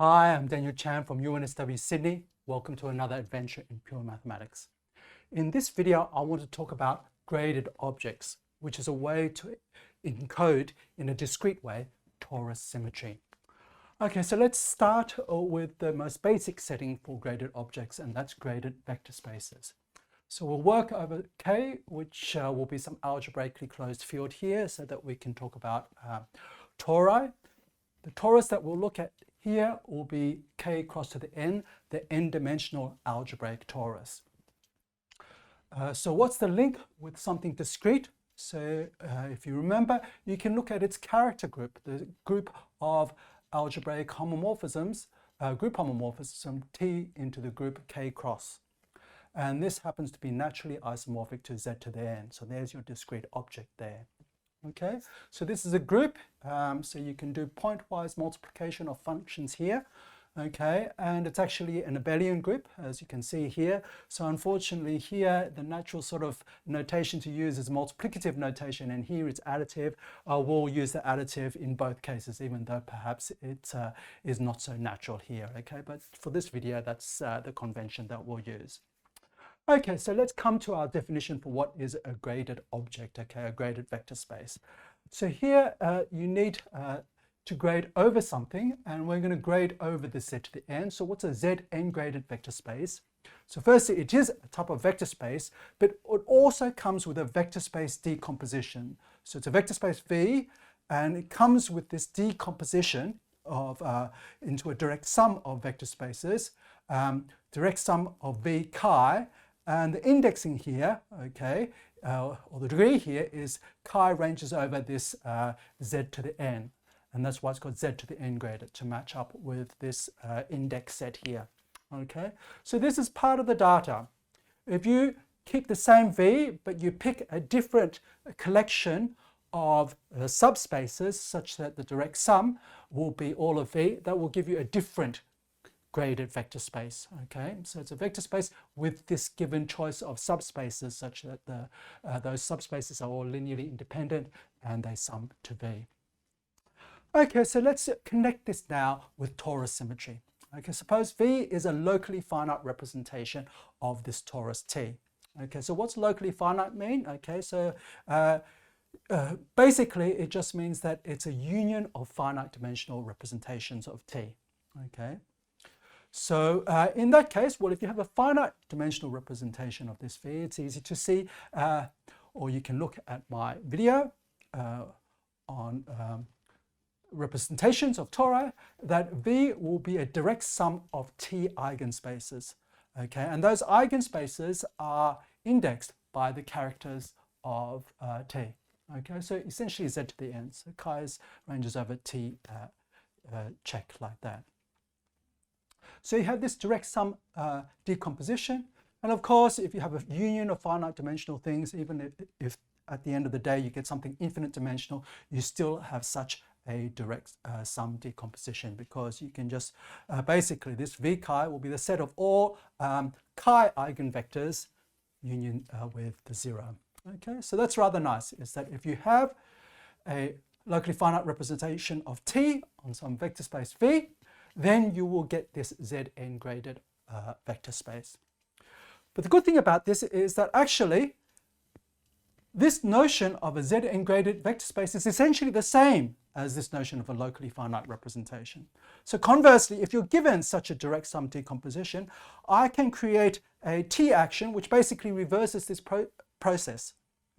Hi, I'm Daniel Chan from UNSW Sydney. Welcome to another adventure in pure mathematics. In this video, I want to talk about graded objects, which is a way to encode in a discrete way torus symmetry. Okay, so let's start with the most basic setting for graded objects, and that's graded vector spaces. So we'll work over K, which will be some algebraically closed field here so that we can talk about tori. The torus that we'll look at here will be K cross to the n-dimensional algebraic torus. So what's the link with something discrete? So if you remember, you can look at its character group, the group of algebraic homomorphisms, group homomorphism T into the group K cross. And this happens to be naturally isomorphic to Z to the n. So there's your discrete object there. Okay, so this is a group, so you can do pointwise multiplication of functions here. Okay, and it's actually an abelian group, as you can see here. So unfortunately here, the natural sort of notation to use is multiplicative notation, and here it's additive. We'll use the additive in both cases, even though perhaps it is not so natural here. Okay, but for this video, that's the convention that we'll use. Okay, so let's come to our definition for what is a graded object, okay, a graded vector space. So here you need to grade over something, and we're going to grade over the Z to the n. So what's a Zn graded vector space? So firstly, it is a type of vector space, but it also comes with a vector space decomposition. So it's a vector space V, and it comes with this decomposition of into a direct sum of vector spaces, direct sum of V chi. And the indexing here, okay, or the degree here is chi ranges over this Z to the n. And that's why it's called Z to the n graded, to match up with this index set here. Okay, so this is part of the data. If you keep the same V, but you pick a different collection of subspaces such that the direct sum will be all of V, that will give you a different graded vector space. Okay, so it's a vector space with this given choice of subspaces such that those subspaces are all linearly independent and they sum to V. Okay, so let's connect this now with torus symmetry. Okay, suppose V is a locally finite representation of this torus T. Okay, so what's locally finite mean? Okay, so basically it just means that it's a union of finite dimensional representations of T. Okay. So in that case, well, if you have a finite dimensional representation of this V, it's easy to see, or you can look at my video on representations of tori, that V will be a direct sum of T eigenspaces. Okay, and those eigenspaces are indexed by the characters of T. Okay, so essentially Z to the n. So chi's ranges over T check like that. So you have this direct sum decomposition. And of course, if you have a union of finite dimensional things, even if at the end of the day you get something infinite dimensional, you still have such a direct sum decomposition, because you can just basically this V chi will be the set of all chi eigenvectors union with the zero. Okay, so that's rather nice, is that if you have a locally finite representation of T on some vector space V, then you will get this Zn graded vector space. But the good thing about this is that actually this notion of a Zn graded vector space is essentially the same as this notion of a locally finite representation. So conversely, if you're given such a direct sum decomposition, I can create a T action which basically reverses this process.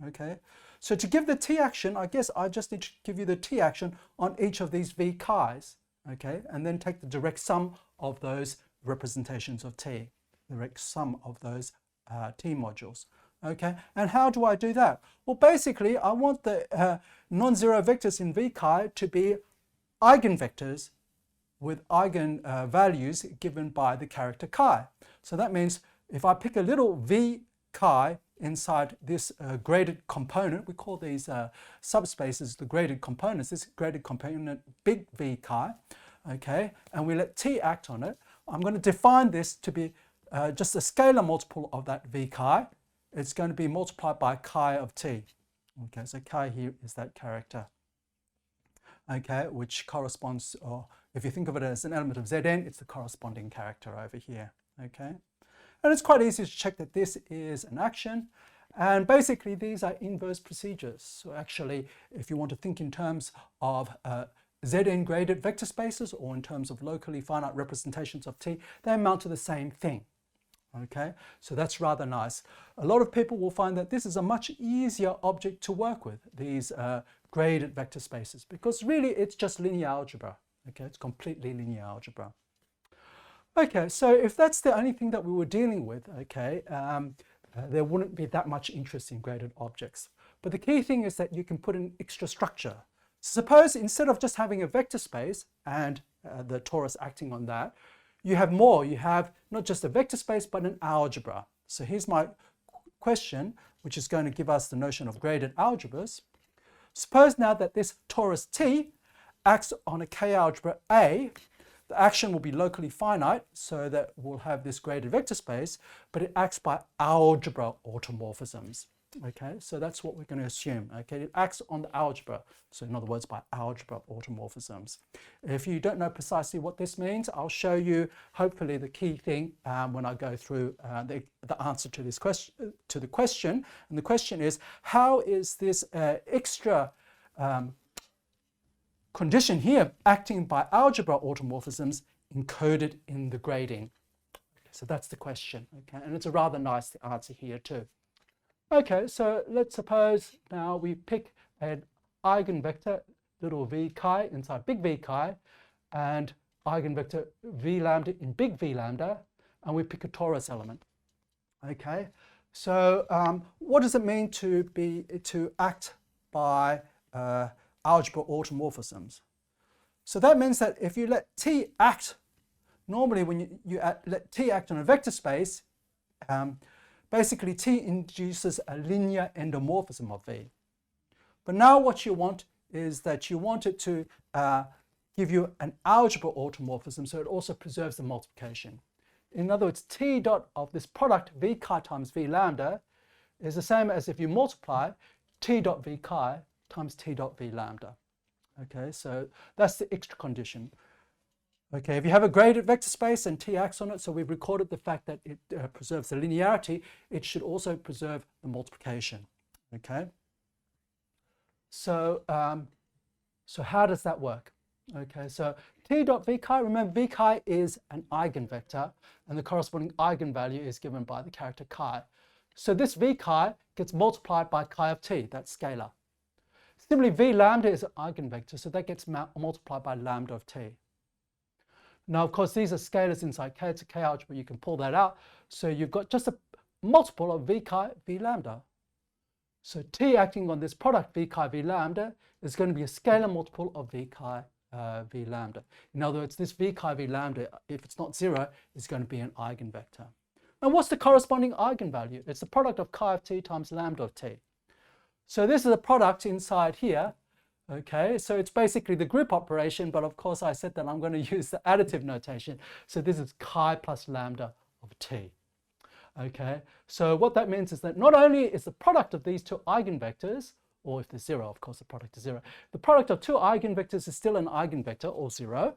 Okay, so to give the T action, I guess I just need to give you the T action on each of these V chi's. Okay, and then take the direct sum of those representations of T, the direct sum of those T modules. Okay, and how do I do that? Well, basically, I want the non-zero vectors in V chi to be eigenvectors with eigenvalues given by the character chi. So that means if I pick a little V chi inside this graded component, we call these subspaces the graded components, this graded component big V chi, okay, and we let T act on it, I'm going to define this to be just a scalar multiple of that V chi. It's going to be multiplied by chi of T. Okay, so chi here is that character. okay, which corresponds or if you think of it as an element of Zn, it's the corresponding character over here, okay? And it's quite easy to check that this is an action. And basically, these are inverse procedures. So actually, if you want to think in terms of Zn graded vector spaces or in terms of locally finite representations of T, they amount to the same thing. Okay, so that's rather nice. A lot of people will find that this is a much easier object to work with, these graded vector spaces, because really it's just linear algebra. Okay, it's completely linear algebra. Okay, so if that's the only thing that we were dealing with, okay, there wouldn't be that much interest in graded objects. But the key thing is that you can put an extra structure. Suppose instead of just having a vector space and the torus acting on that, you have more. You have not just a vector space, but an algebra. So here's my question, which is going to give us the notion of graded algebras. Suppose now that this torus T acts on a K-algebra A. The action will be locally finite, so that we'll have this graded vector space, but it acts by algebra automorphisms. Okay, so that's what we're going to assume. Okay, it acts on the algebra, so in other words, by algebra automorphisms. If you don't know precisely what this means, I'll show you hopefully the key thing when I go through the answer to this question. And the question is, how is this extra condition here, acting by algebra automorphisms, encoded in the grading? So that's the question. Okay, and it's a rather nice answer here too. Okay, so let's suppose now we pick an eigenvector, little v chi inside big V chi, and eigenvector v lambda in big V lambda, and we pick a torus element. Okay, so what does it mean to act by algebra automorphisms? So that means that if you let T act, normally when you let T act on a vector space, basically T induces a linear endomorphism of V. But now what you want is that you want it to give you an algebra automorphism, so it also preserves the multiplication. In other words, T dot of this product V chi times V lambda is the same as if you multiply T dot V chi times T dot V lambda. Okay, so that's the extra condition. Okay, if you have a graded vector space and T acts on it, so we've recorded the fact that it preserves the linearity, it should also preserve the multiplication. Okay, so so how does that work? Okay, so T dot V chi, remember V chi is an eigenvector and the corresponding eigenvalue is given by the character chi. So this V chi gets multiplied by chi of T, that's scalar. Similarly, V lambda is an eigenvector, so that gets multiplied by lambda of T. Now, of course, these are scalars inside K. It's a K algebra. You can pull that out. So you've got just a multiple of V chi V lambda. So T acting on this product V chi V lambda is going to be a scalar multiple of V chi V lambda. In other words, this V chi V lambda, if it's not 0, is going to be an eigenvector. And what's the corresponding eigenvalue? It's the product of chi of T times lambda of T. So this is a product inside here. Okay, so it's basically the group operation, but of course I said that I'm going to use the additive notation. So this is chi plus lambda of T. Okay, so what that means is that not only is the product of these two eigenvectors, or if there's 0, of course the product is 0, the product of two eigenvectors is still an eigenvector, or 0.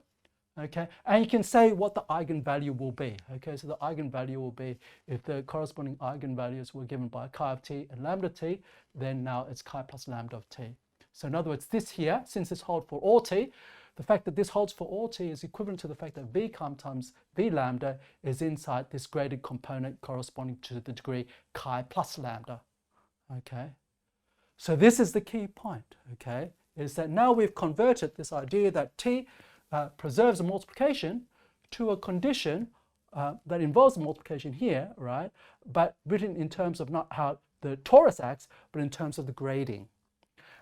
Okay, and you can say what the eigenvalue will be. Okay, so the eigenvalue will be, if the corresponding eigenvalues were given by chi of T and lambda T, then now it's chi plus lambda of T. So in other words, this here, since this holds for all T, the fact that this holds for all T is equivalent to the fact that V chi times V lambda is inside this graded component corresponding to the degree chi plus lambda. Okay, so this is the key point, okay, is that now we've converted this idea that T preserves a multiplication to a condition that involves the multiplication here, right, but written in terms of not how the torus acts, but in terms of the grading.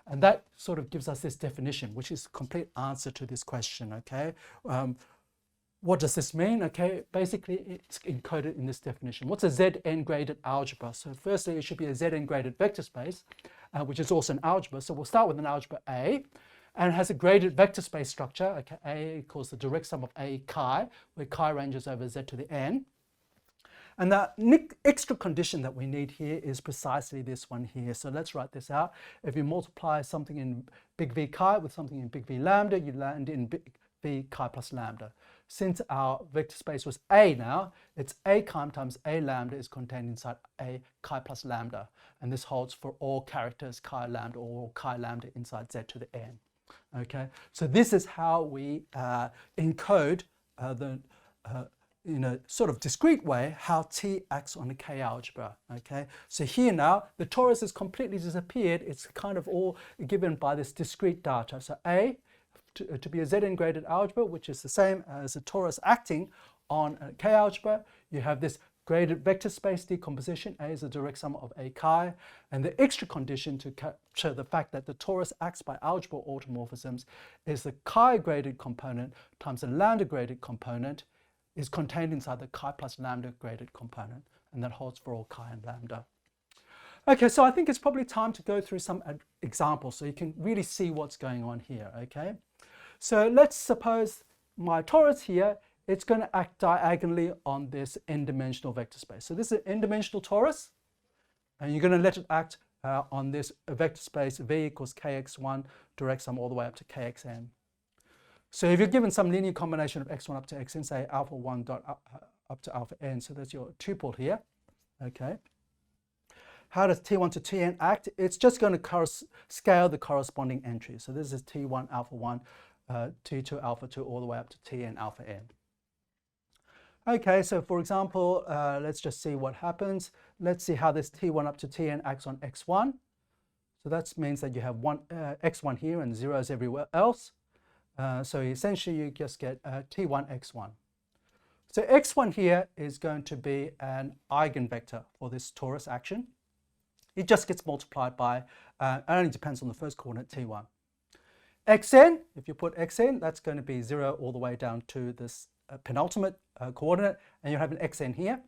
And that sort of gives us this definition, which is a complete answer to this question, okay? What does this mean? Okay, basically it's encoded in this definition. What's a Zn graded algebra? So firstly, it should be a Zn graded vector space, which is also an algebra. So we'll start with an algebra A, and it has a graded vector space structure. Okay, A equals the direct sum of A chi, where chi ranges over Z to the N. And that extra condition that we need here is precisely this one here. So let's write this out. If you multiply something in big V chi with something in big V lambda, you land in big v chi plus lambda. Since our vector space was A now, it's A chi times A lambda is contained inside A chi plus lambda. And this holds for all characters chi lambda or chi lambda inside Z to the n. Okay, so this is how we encode in a sort of discrete way how T acts on the K algebra. Okay, so here now the torus has completely disappeared. It's kind of all given by this discrete data. So A to be a Zn graded algebra, which is the same as a torus acting on a K algebra, you have this graded vector space decomposition. A is a direct sum of A chi, and the extra condition to capture the fact that the torus acts by algebra automorphisms is the chi graded component times the lambda graded component is contained inside the chi plus lambda graded component, and that holds for all chi and lambda. Okay, so I think it's probably time to go through some examples so you can really see what's going on here. Okay, so let's suppose my torus here, it's going to act diagonally on this n-dimensional vector space. So this is an n-dimensional torus, and you're going to let it act on this vector space v equals kx1 direct sum all the way up to kxn. So if you're given some linear combination of x1 up to xn, say alpha 1 dot up to alpha n, so that's your tuple here. Okay. How does T1 to Tn act? It's just going to scale the corresponding entries. So this is T1 alpha 1, T2 alpha 2, all the way up to Tn alpha n. Okay, so for example, let's just see what happens. Let's see how this T1 up to Tn acts on x1. So that means that you have x1 here and zeros everywhere else. So essentially you just get T1 x1. So x1 here is going to be an eigenvector for this torus action. It just gets multiplied by, it only depends on the first coordinate T1. Xn, if you put xn, that's going to be 0 all the way down to this penultimate coordinate, and you have an xn here.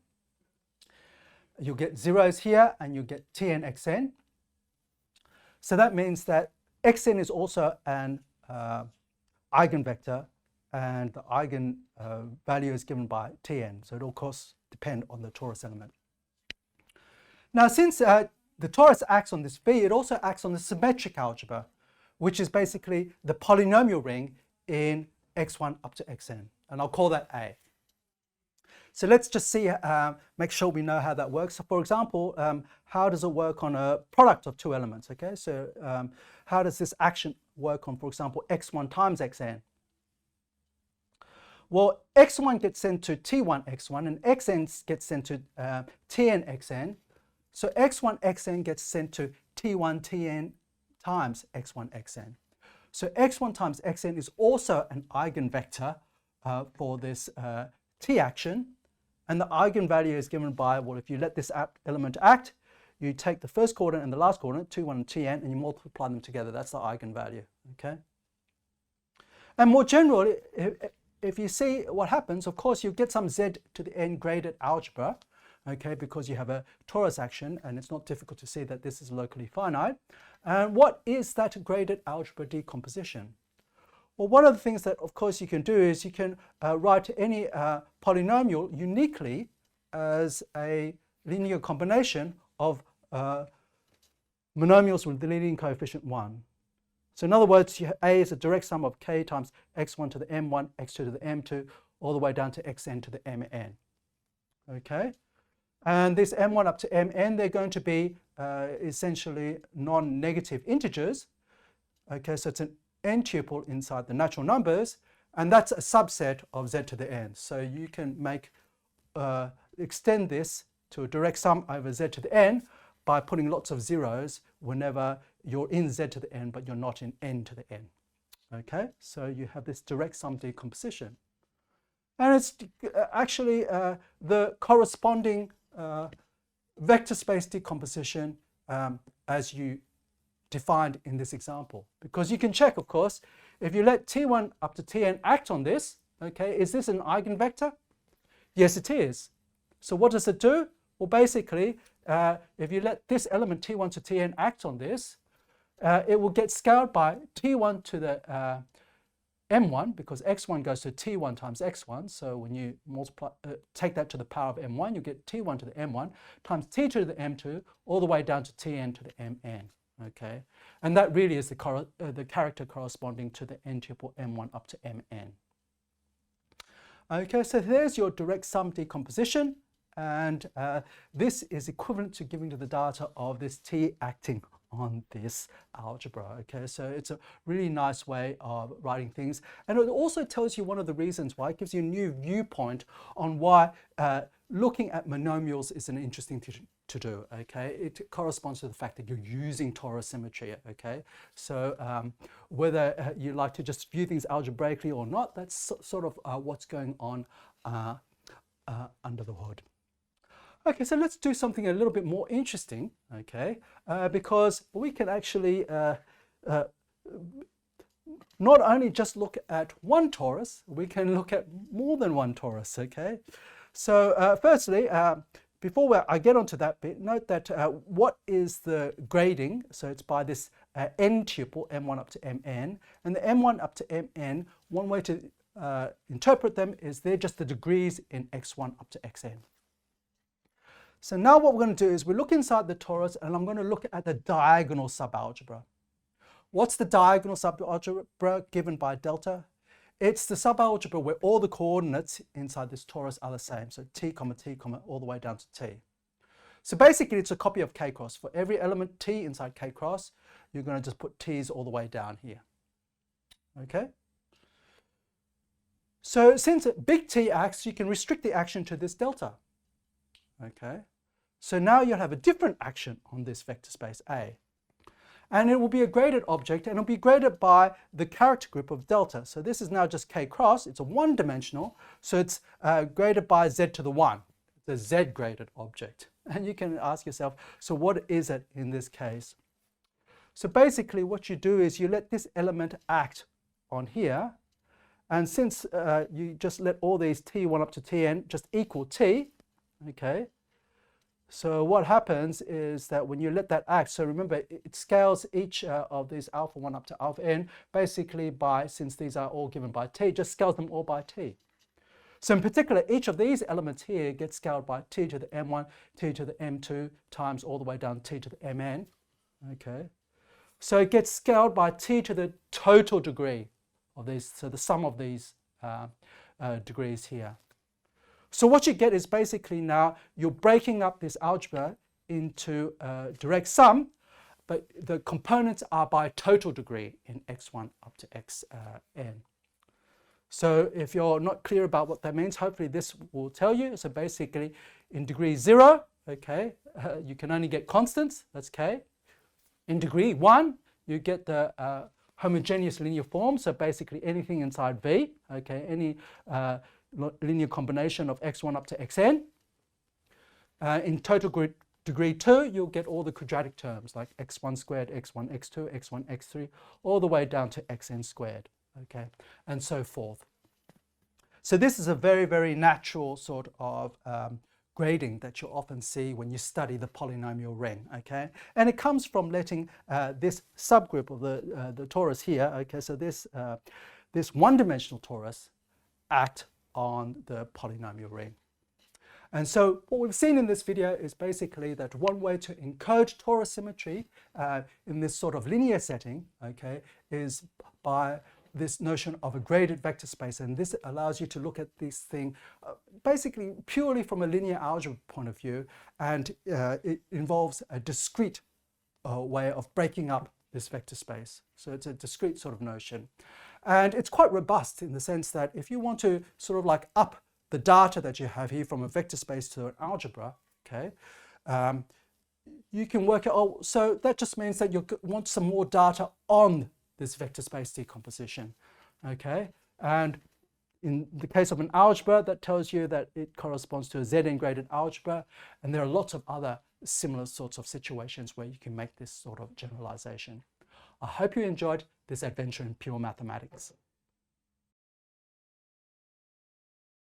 You'll get zeros here, and you get Tn xn. So that means that xn is also an eigenvector, and the eigen value is given by Tn. So it will of course depend on the torus element. Now, since the torus acts on this V, it also acts on the symmetric algebra, which is basically the polynomial ring in x1 up to xn, and I'll call that A. So let's just see, make sure we know how that works. So for example, how does it work on a product of two elements? Okay, so how does this action work on, for example, x1 times xn? Well, x1 gets sent to T1 x1, and xn gets sent to Tn xn. So x1 xn gets sent to T1 Tn times x1 xn. So x1 times xn is also an eigenvector for this T action, and the eigenvalue is given by, well, if you let this element act, you take the first coordinate and the last coordinate, T1 and Tn, and you multiply them together. That's the eigenvalue, okay? And more generally, if you see what happens, of course, you get some z to the n graded algebra, okay, because you have a torus action, and it's not difficult to see that this is locally finite. And what is that graded algebra decomposition? Well, one of the things that, of course, you can do is you can write any polynomial uniquely as a linear combination of monomials with the leading coefficient 1. So in other words, A is a direct sum of k times x1 to the m1, x2 to the m2, all the way down to xn to the mn. Okay? And this m1 up to mn, they're going to be essentially non-negative integers. Okay, so it's an n-tuple inside the natural numbers, and that's a subset of z to the n. So you can make extend this to a direct sum over z to the n by putting lots of zeros whenever you're in z to the n, but you're not in n to the n. Okay, so you have this direct sum decomposition. And it's actually the corresponding vector space decomposition as you defined in this example. Because you can check, of course, if you let T1 up to Tn act on this, okay, is this an eigenvector? Yes, it is. So what does it do? Well, basically, if you let this element T1 to Tn act on this, it will get scaled by T1 to the m1, because x1 goes to T1 times x1. So when you multiply, take that to the power of m1, you get T1 to the m1 times T2 to the m2, all the way down to Tn to the mn. Okay, And that really is the character corresponding to the n tuple m1 up to mn. Okay, so there's your direct sum decomposition, and this is equivalent to giving you the data of this t acting on this algebra. Okay, so it's a really nice way of writing things, and it also tells you one of the reasons why. It gives you a new viewpoint on why looking at monomials is an interesting to do. Okay, it corresponds to the fact that you're using Torus symmetry. Okay, so whether you like to just view things algebraically or not, that's sort of what's going on under the hood. Okay, so let's do something a little bit more interesting, okay, because we can actually not only just look at one torus, we can look at more than one torus, okay? So firstly, before I get onto that bit, note that what is the grading? So it's by this n tuple, m1 up to mn, and the m1 up to mn, one way to interpret them is they're just the degrees in x1 up to xn. So now what we're going to do is we look inside the torus, and I'm going to look at the diagonal subalgebra. What's the diagonal subalgebra given by delta? It's the subalgebra where all the coordinates inside this torus are the same. So t, all the way down to t. So basically it's a copy of k cross. For every element t inside k cross, you're going to just put t's all the way down here. Okay? So since big T acts, you can restrict the action to this delta. Okay? So now you'll have a different action on this vector space A. And it will be a graded object, and it'll be graded by the character group of delta. So this is now just k cross. It's a one-dimensional, so it's graded by z to the 1, the z-graded object. And you can ask yourself, so what is it in this case? So basically what you do is you let this element act on here, and since you just let all these t1 up to tn just equal t, okay, so what happens is that when you let that act, so remember it scales each of these alpha 1 up to alpha n basically by, since these are all given by t, just scales them all by t. So in particular, each of these elements here gets scaled by t to the m1, t to the m2 times all the way down t to the mn. Okay, so it gets scaled by t to the total degree of these, so the sum of these degrees here. So what you get is basically now you're breaking up this algebra into direct sum, but the components are by total degree in x1 up to xn. So if you're not clear about what that means, hopefully this will tell you. So basically in degree 0, okay, you can only get constants, that's k. In degree 1, you get the homogeneous linear form, so basically anything inside V, okay, any linear combination of x1 up to xn. In total degree 2, you'll get all the quadratic terms like x1 squared, x1, x2, x1, x3, all the way down to xn squared, okay, and so forth. So this is a very, very natural sort of grading that you often see when you study the polynomial ring, okay? And it comes from letting this subgroup of the torus here, okay, so this one-dimensional torus act on the polynomial ring. And so what we've seen in this video is basically that one way to encode torus symmetry in this sort of linear setting, okay, is by this notion of a graded vector space, and this allows you to look at this thing basically purely from a linear algebra point of view, and it involves a discrete way of breaking up this vector space. So it's a discrete sort of notion, and it's quite robust in the sense that if you want to sort of like up the data that you have here from a vector space to an algebra, okay, you can work out, so that just means that you want some more data on this vector space decomposition, okay? And in the case of an algebra, that tells you that it corresponds to a Zn graded algebra, and there are lots of other similar sorts of situations where you can make this sort of generalization. I hope you enjoyed this adventure in pure mathematics.